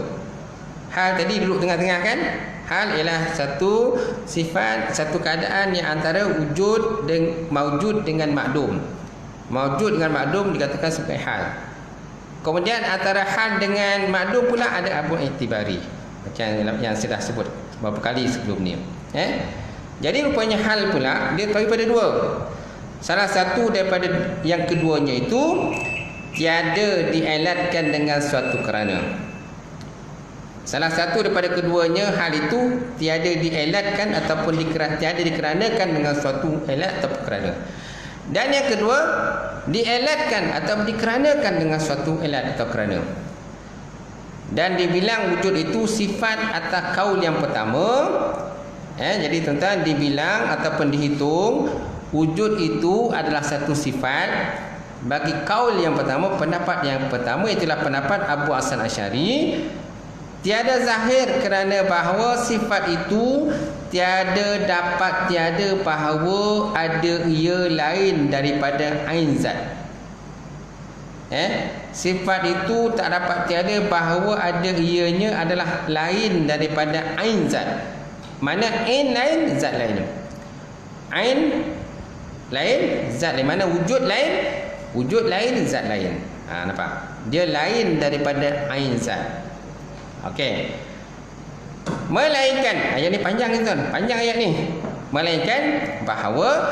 Hal tadi duduk tengah-tengah kan? Hal ialah satu sifat, satu keadaan yang antara wujud dan maujud dengan makdum. Maujud dengan makdum dikatakan sebagai hal. Kemudian antara hal dengan makdum pula ada amrun itibari. Macam yang saya dah sebut beberapa kali sebelum ni. Jadi rupanya hal pula dia terbagi pada dua. Salah satu daripada yang keduanya itu tiada dielatkan dengan suatu kerana. Salah satu daripada keduanya hal itu tiada dielatkan ataupun tiada dikeranakan dengan suatu elat atau kerana. Dan yang kedua, dielatkan atau dikeranakan dengan suatu elat atau kerana. Dan dibilang wujud itu sifat atas kaul yang pertama. Jadi tuan-tuan, dibilang ataupun dihitung wujud itu adalah satu sifat bagi kaul yang pertama, pendapat yang pertama, itulah pendapat Abu Hasan Asy'ari. Tiada zahir kerana bahawa sifat itu tiada bahawa ada ia lain daripada ain zat. Sifat itu tak dapat tiada bahawa ada ianya adalah lain daripada ain zat. Mana ain lain, zat lain. Ain lain, zat lain. Mana wujud lain, zat lain. Nampak? Dia lain daripada ain zat. Okey. Melainkan, ayat ni panjang ni tuan, panjang ayat ni. Melainkan bahawa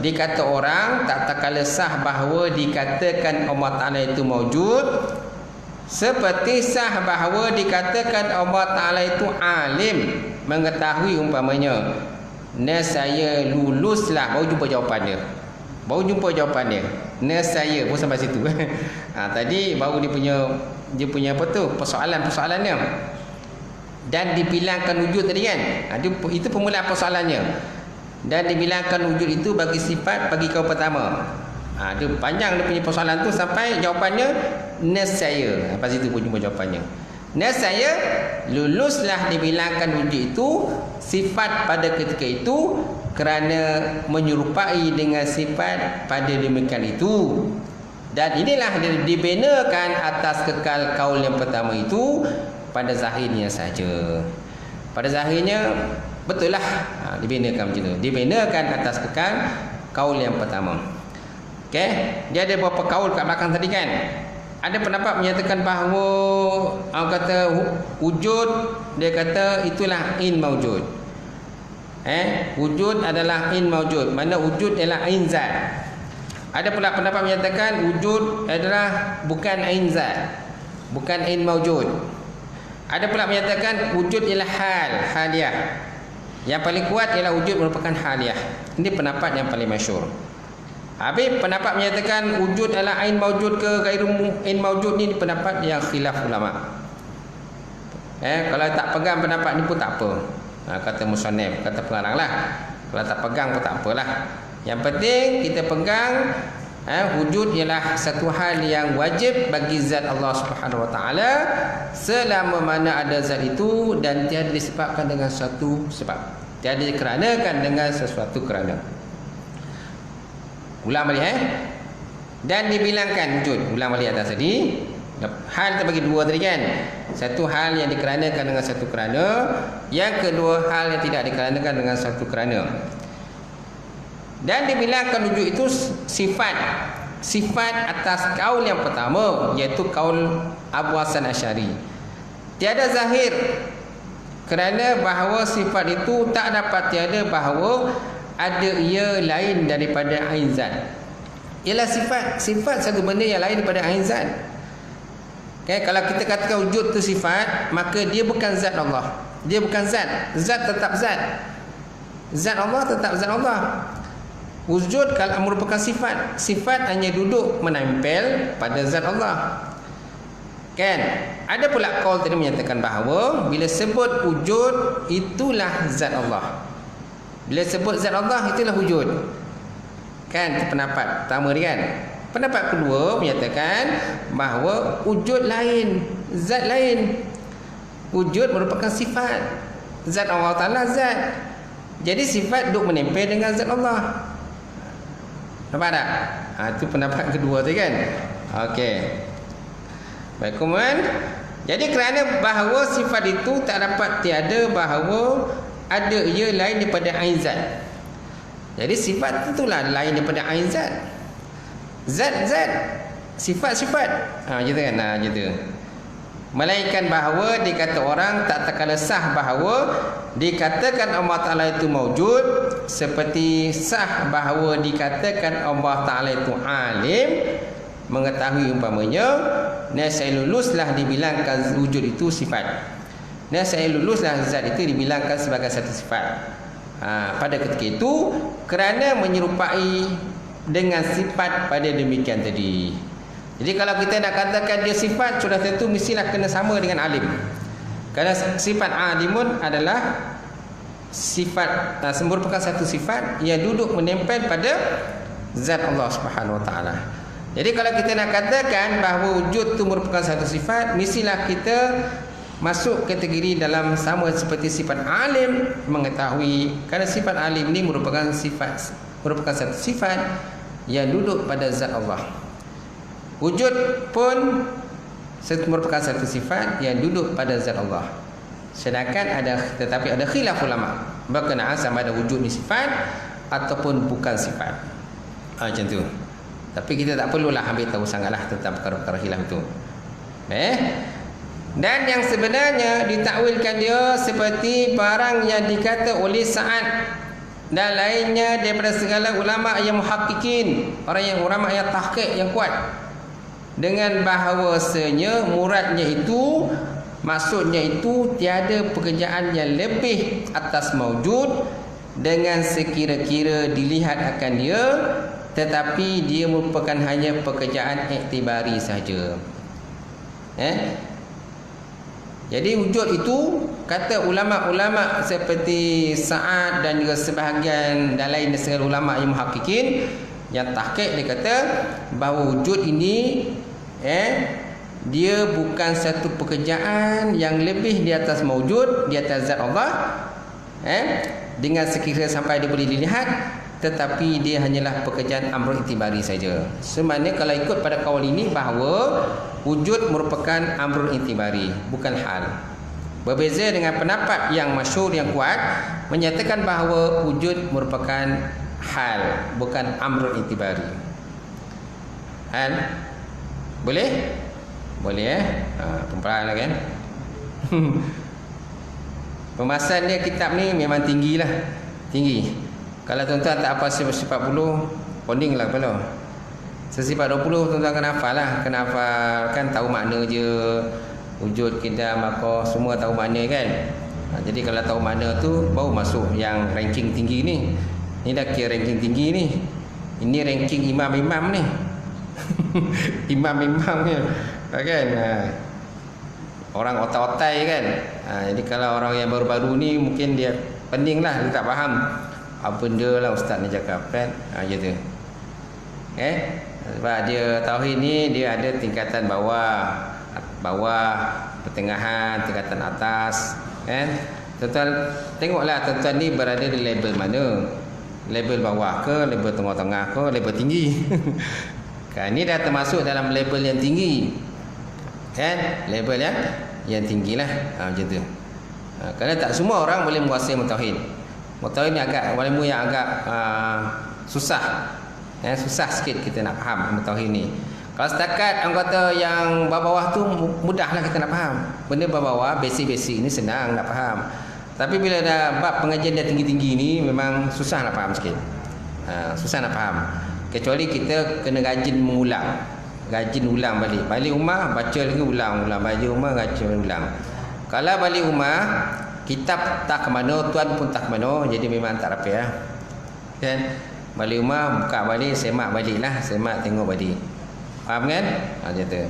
dikata orang tak kala sah bahawa dikatakan Allah Taala itu maujud, seperti sah bahawa dikatakan Allah Taala itu alim, mengetahui umpamanya. Nescaya luluslah, baru jumpa jawapan dia. Nescaya pun sampai situ. Tadi baru dia punya apa tu, persoalannya. Dan dibilangkan wujud tadi kan, itu permulaan persoalannya. Dan dibilangkan wujud itu bagi sifat bagi kaum pertama. Dia panjang dia punya persoalan tu sampai jawapannya nescaya. Lepas itu pun jumpa jawapannya. Nescaya luluslah dibilangkan wujud itu sifat pada ketika itu kerana menyerupai dengan sifat pada demikian itu. Dan inilah dibinakan atas kekal kaul yang pertama itu pada zahirnya saja. Pada zahirnya betul lah, dibinakan macam tu. Dibinakan atas kekal kaul yang pertama. Okey, dia ada beberapa kaul kat belakang tadi kan. Ada pendapat menyatakan bahawa orang kata wujud, dia kata itulah in maujud. Wujud adalah in maujud. Mana wujud ialah ain zat. Ada pula pendapat menyatakan wujud adalah bukan ain zat, bukan ain maujud. Ada pula menyatakan wujud ialah haliyah. Yang paling kuat ialah wujud merupakan haliyah. Ini pendapat yang paling masyhur. Habis pendapat menyatakan wujud adalah ain maujud ke ghairu ain maujud, ni pendapat yang khilaf ulama. Kalau tak pegang pendapat ni pun tak apa. Kata musannif, kata pengaranglah. Kalau tak pegang pun tak apalah. Yang penting kita pegang wujud ialah satu hal yang wajib bagi zat Allah Subhanahu Wa Taala selama mana ada zat itu dan tiada disebabkan dengan suatu sebab, tiada dikeranakan dengan sesuatu kerana. Ulang balik dan dibilangkan wujud. Ulang balik atas tadi. Hal terbagi dua tadi kan. Satu hal yang dikeranakan dengan satu kerana, yang kedua hal yang tidak dikeranakan dengan satu kerana. Dan dibilangkan wujud itu sifat atas kaul yang pertama, iaitu kaul Abu Hasan Asy'ari. Tiada zahir kerana bahawa sifat itu tak dapat tiada bahawa ada ia lain daripada ain zat. Ialah sifat satu benda yang lain daripada ain zat. Kalau kita katakan wujud itu sifat, maka dia bukan zat Allah. Dia bukan zat. Zat tetap zat. Zat Allah tetap zat Allah. Wujud kalau merupakan sifat. Sifat hanya duduk menempel pada zat Allah. Kan? Ada pula kaul tadi menyatakan bahawa bila sebut wujud itulah zat Allah. Bila sebut zat Allah itulah wujud. Kan? Itu pendapat pertama dia kan. Pendapat kedua menyatakan bahawa wujud lain, zat lain. Wujud merupakan sifat. Zat Allah Ta'ala zat. Jadi sifat duduk menempel dengan zat Allah. Nampak tak? Itu pendapat kedua tu kan. Okey. Baik, kemudian jadi kerana bahawa sifat itu tak dapat tiada bahawa ada ia lain daripada ain zat. Jadi sifat itulah lain daripada ain zat. Zat-zat, sifat-sifat. Gitu kan? Gitu. Melainkan bahawa dikata orang tak kala sah bahawa dikatakan Allah Ta'ala itu maujud, seperti sah bahawa dikatakan Allah Ta'ala itu alim, mengetahui umpamanya, saya luluslah dibilangkan wujud itu sifat. Saya luluslah zat itu dibilangkan sebagai satu sifat. Pada ketika itu kerana menyerupai dengan sifat pada demikian tadi. Jadi kalau kita nak katakan dia sifat, sudah tentu mestilah kena sama dengan alim. Kerana sifat alimun adalah sifat, merupakan satu sifat yang duduk menempel pada zat Allah Subhanahu Wa Taala. Jadi kalau kita nak katakan bahawa wujud itu merupakan satu sifat, mestilah kita masuk kategori dalam sama seperti sifat alim, mengetahui. Kerana sifat alim ini merupakan satu sifat yang duduk pada zat Allah. Wujud pun merupakan satu sifat yang duduk pada zat Allah. Tetapi ada khilaf ulama berkenaan sama ada wujud ni sifat ataupun bukan sifat. Macam tu. Tapi kita tak perlulah ambil tahu sangatlah tentang perkara-perkara khilaf itu. Dan yang sebenarnya ditakwilkan dia seperti barang yang dikata oleh Sa'ad dan lainnya daripada segala ulama yang muhaqqiqin, ulama yang tahqiq yang kuat, dengan bahawasanya muradnya itu, maksudnya itu tiada pekerjaan yang lebih atas maujud dengan sekira-kira dilihat akan dia, tetapi dia merupakan hanya pekerjaan iktibari sahaja. Jadi wujud itu kata ulama-ulama seperti Sa'ad dan juga sebahagian dan lain segala ulama yang muhaqqiqin yang tahqiq, dia kata bahawa wujud ini dia bukan satu pekerjaan yang lebih di atas maujud, di atas zat Allah, dengan sekiranya sampai dia boleh dilihat, tetapi dia hanyalah pekerjaan amrul itibari saja. Sebenarnya kalau ikut pada kaul ini bahawa wujud merupakan amrul itibari, bukan hal. Berbeza dengan pendapat yang masyhur yang kuat menyatakan bahawa wujud merupakan hal, bukan amrul itibari. Hal boleh? Boleh pemperah lah kan. Pembahasan dia kitab ni memang tinggi. Kalau tuan-tuan tak apa sifat 40, poning lah kepala. Sifat 20 tuan-tuan kena hafal lah. Kena hafal kan, tahu makna je. Wujud, kidam, maka semua tahu makna kan. Jadi kalau tahu makna tu baru masuk yang ranking tinggi ni. Ni dah kira ranking tinggi ni. Ini ranking imam-imam ni. Imam-imam ni kan. Orang otai-otai kan. Jadi kalau orang yang baru-baru ni mungkin dia pening lah, dia tak faham apa benda lah ustaz ni cakap kan. Macam tu. Sebab dia tauhid ni dia ada tingkatan bawah, pertengahan, tingkatan atas kan. Tuan-tuan tengoklah tuan-tuan ni berada di level mana. Level bawah ke, level tengah-tengah ke, level tinggi. Kan ni dah termasuk dalam level yang tinggi. Kan? Level yang tinggilah. Macam tu. Kerana tak semua orang boleh menguasai tauhid. Tauhid ni agak ilmu yang agak susah. Susah sikit kita nak faham tauhid ni. Kalau setakat orang kata yang bawah tu mudahlah kita nak faham. Benda bawah basic-basic ni senang nak faham. Tapi bila dah bab pengajian dah tinggi-tinggi ni memang susah nak faham sikit. Susah nak faham. Kecuali kita kena rajin mengulang. Rajin ulang balik. Balik rumah baca lagi ulang. Balik rumah baca ulang. Kalau balik rumah kitab tak ke mana, tuan pun tak ke mana, jadi memang tak rapi lah. Kan? Balik rumah buka balik, semak balik lah. Semak tengok balik. Faham kan? Macam tu.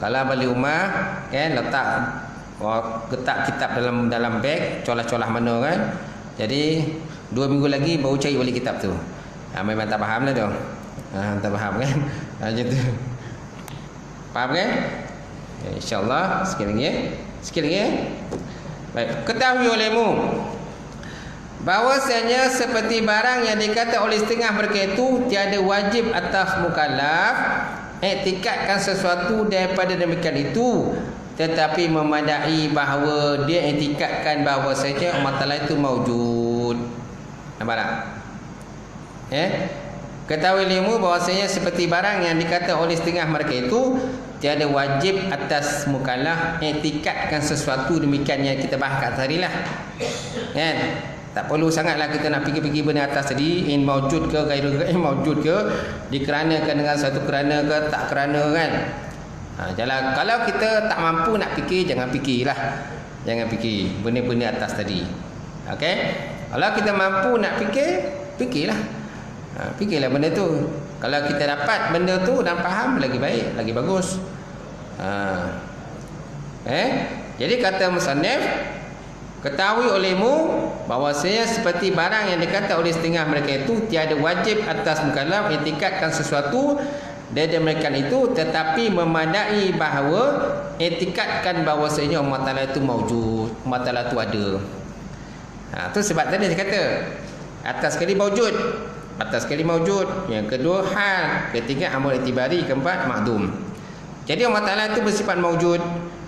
Kalau balik rumah kan, letak kitab dalam beg, colah-colah mana kan. Jadi 2 minggu lagi baru cari balik kitab tu. Memang tak faham lah tu. Tak faham kan? Macam tu. Faham kan? InsyaAllah sikit lagi. Baik, ketahui olehmu bahawasanya seperti barang yang dikata oleh setengah mereka itu tiada wajib atas mukallaf iktikadkan sesuatu daripada demikian itu, tetapi memadai bahawa dia iktikadkan bahawasanya Allah Ta'ala itu maujud. Nampak tak? Ketahui ilmu bahawasanya seperti barang yang dikata oleh setengah mereka itu tiada wajib atas mukallaf iktikadkan sesuatu demikian yang kita bahas kat tadi lah. Kan? Tak perlu sangatlah kita nak fikir-fikir benda atas tadi, in maujud ke gairu maujud ke, dikeranakan dengan satu kerana ke tak kerana kan. Jalan, kalau kita tak mampu nak fikir, jangan fikirlah. Jangan fikir benda-benda atas tadi. Okey? Kalau kita mampu nak fikir, fikirlah. Fikirlah benda tu. Kalau kita dapat benda tu dan faham, lagi baik, lagi bagus. Jadi kata musannif, ketahui olehmu bahawasanya seperti barang yang dikata oleh setengah mereka itu, tiada wajib atas mukallaf etikadkan sesuatu dari mereka itu, tetapi memadai bahawa etikadkan bahawasanya Allah Ta'ala itu maujud, Allah Ta'ala itu ada. Tu sebab tadi saya kata atas sekali maujud, atas sekali maujud, yang kedua hal, ketiga amr itibari, keempat makdum. Jadi Allah Ta'ala itu bersifat maujud.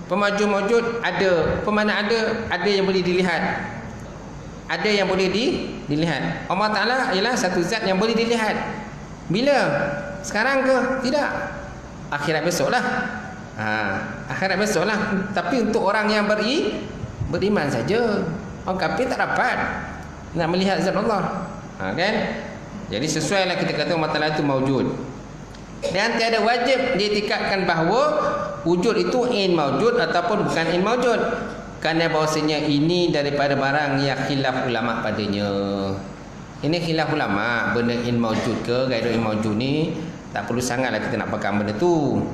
Pemaju-maujud ada. Pemana ada yang boleh dilihat. Ada yang boleh dilihat. Allah Ta'ala ialah satu zat yang boleh dilihat. Bila? Sekarang ke? Tidak. Akhirat besok lah. Akhirat besok lah. Tapi untuk orang yang beriman saja. Orang kafir tak dapat nak melihat zat Allah. Kan? Jadi sesuai lah kita kata Allah Ta'ala itu maujud. Dan tiada wajib dietikadkan bahawa wujud itu in maujud ataupun bukan in maujud, kerana bahawasanya ini daripada barang yang khilaf ulama padanya. Ini khilaf ulama, benda in maujud ke gairu in maujud ni tak perlu sangatlah kita nak pegang benda tu.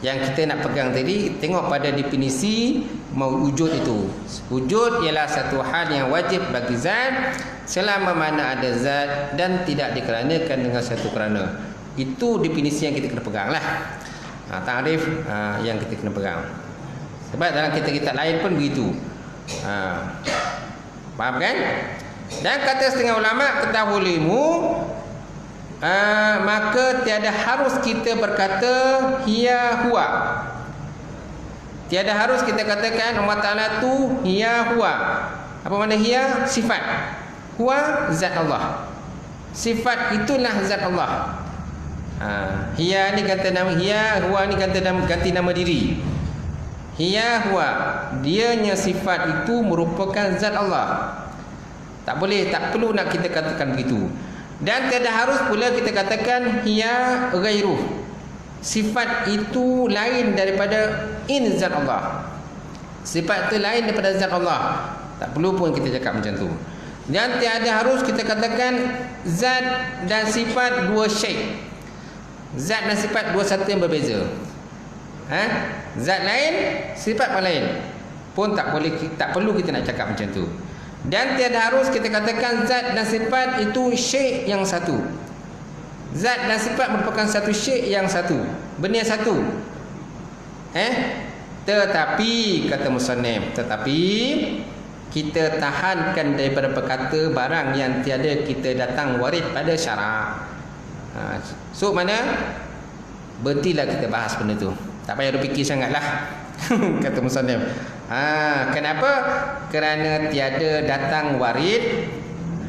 Yang kita nak pegang tadi, tengok pada definisi wujud itu. Wujud ialah satu hal yang wajib bagi zat selama mana ada zat dan tidak dikeranakan dengan satu kerana. Itu definisi yang kita kena pegang lah. Ta'rif yang kita kena pegang. Sebab dalam kitab-kitab lain pun begitu. Faham kan? Dan kata setengah ulama, ketahuimu, maka tiada harus kita berkata hiya huwa. Tiada harus kita katakan Allah Ta'ala tu hiya huwa. Apa makna hiya? Sifat. Huwa zat Allah. Sifat itulah zat Allah. Hiya ni kata nama hiya, huwa ni kata nama, ganti nama diri. Hiya huwa, dianya sifat itu merupakan zat Allah. Tak boleh, tak perlu nak kita katakan begitu. Dan tidak harus pula kita katakan hiya ghairuh. Sifat itu lain daripada in zat Allah. Sifat itu lain daripada zat Allah. Tak perlu pun kita cakap macam tu. Dan tiada harus kita katakan zat dan sifat dua syai'. Zat dan sifat dua satu yang berbeza. Zat lain, sifat pun lain. Pun tak boleh, tak perlu kita nak cakap macam tu. Dan tiada harus kita katakan zat dan sifat itu syai' yang satu. Zat dan sifat merupakan satu syai' yang satu, benda yang satu. Tetapi kata musannif, tetapi kita tahankan daripada perkata barang yang tiada kita datang warid pada syarak. So mana berhentilah kita bahas benda tu. Tak payah berfikir sangatlah. Kata musannif. Kenapa? Kerana tiada datang warid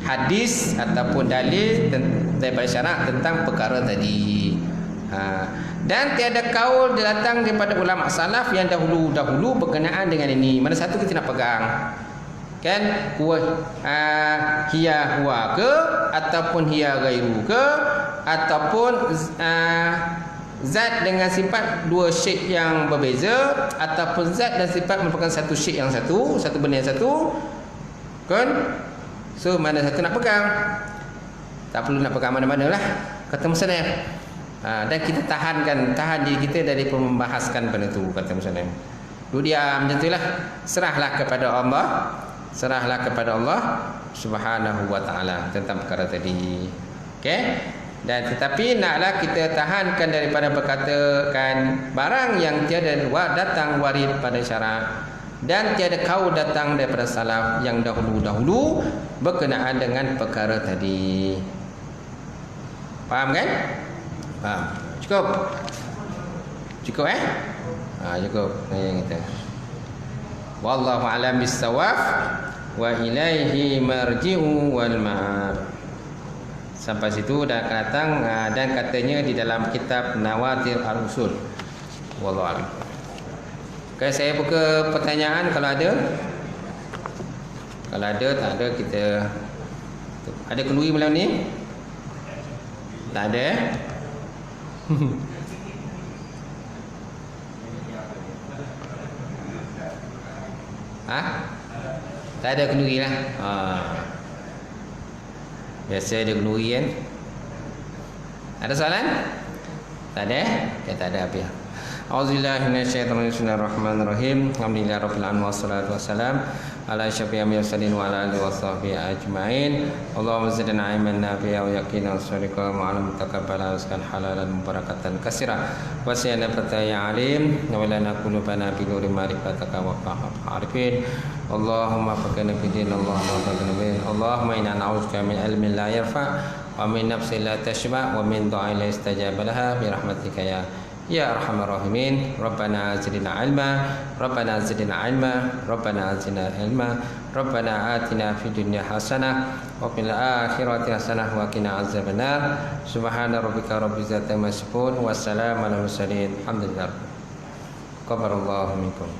hadis ataupun dalil daripada syarak tentang perkara tadi. Dan tiada kaul datang daripada ulama salaf yang dahulu berkenaan dengan ini. Mana satu kita nak pegang? Kan hiya huwa ke ataupun hiya ghairu ke ataupun zat dengan sifat dua syai' yang berbeza ataupun zat dan sifat merupakan satu syai' yang satu, satu benda yang satu, kan? So mana satu nak pegang? Tak perlu nak pegang mana-mana lah, kata musannif. Dan kita tahan diri kita dari membahaskan benda tu, kata musannif. Duduk diam macam tu lah. Serahlah kepada Allah Subhanahu wa ta'ala tentang perkara tadi. Okey? Dan tetapi naklah kita tahankan daripada berkatakan barang yang tiada datang warid pada syarak dan tiada kaul datang daripada salaf yang dahulu berkenaan dengan perkara tadi. Faham kan? Faham. Cukup? Cukup cukup yang kita. Wallahu a'lam bis-shawab wa ilaihi marji'u wal ma'ab. Sampai situ dah akan datang dan katanya di dalam kitab Nawatir al-Usul. Wallahu a'lam. Okay, saya buka pertanyaan kalau ada. Kalau ada, tak ada kita. Ada kenduri malam ni? Tak ada. Ha? Tak ada kenduri lah. Biasa ada kenduri kan? Ada soalan? Tak ada? Ya, tak ada apa ya. Auzubillahi minasyaitonir rajim. Bismillahirrahmanirrahim. Alhamdulillahirabbil alamin wassalatu wassalam ala asyrafil mursalin wa ala alihi washabbihi ajmain. Allahumma zidna ilman nafi'a wa yaqinan shadiqan wa 'ilman mutaqabbalan rizqan halalan mubarakatan katsira wa siyana fataya alim wa lana qulubana bi nuri ma'rifataka wa faham arifin. Allahumma faqina fi din Allahumma faqina bi Allahumma inna na'udzubika min ilmin la yarfa wa min nafsin la tashba wa min du'ain la istajaba laha bi rahmatika ya arhamar rahimin. Rabbana zidna ilma, Rabbana zidna ilma, Rabbana zidna ilma, Rabbana atina fid dunya hasanah wa fil akhirati hasanah wa qina azabannar. Subhana rabbika rabbil izzati amma yasifun wa salamun alal mursalin. Alhamdulillah. Qabarallahu minkum.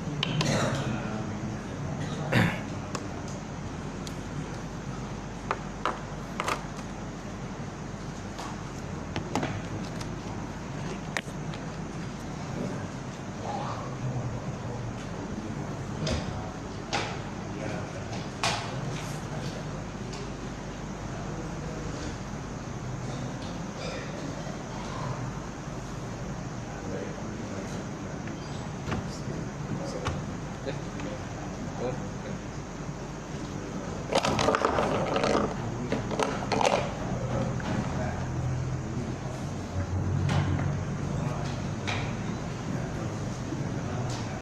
Okay.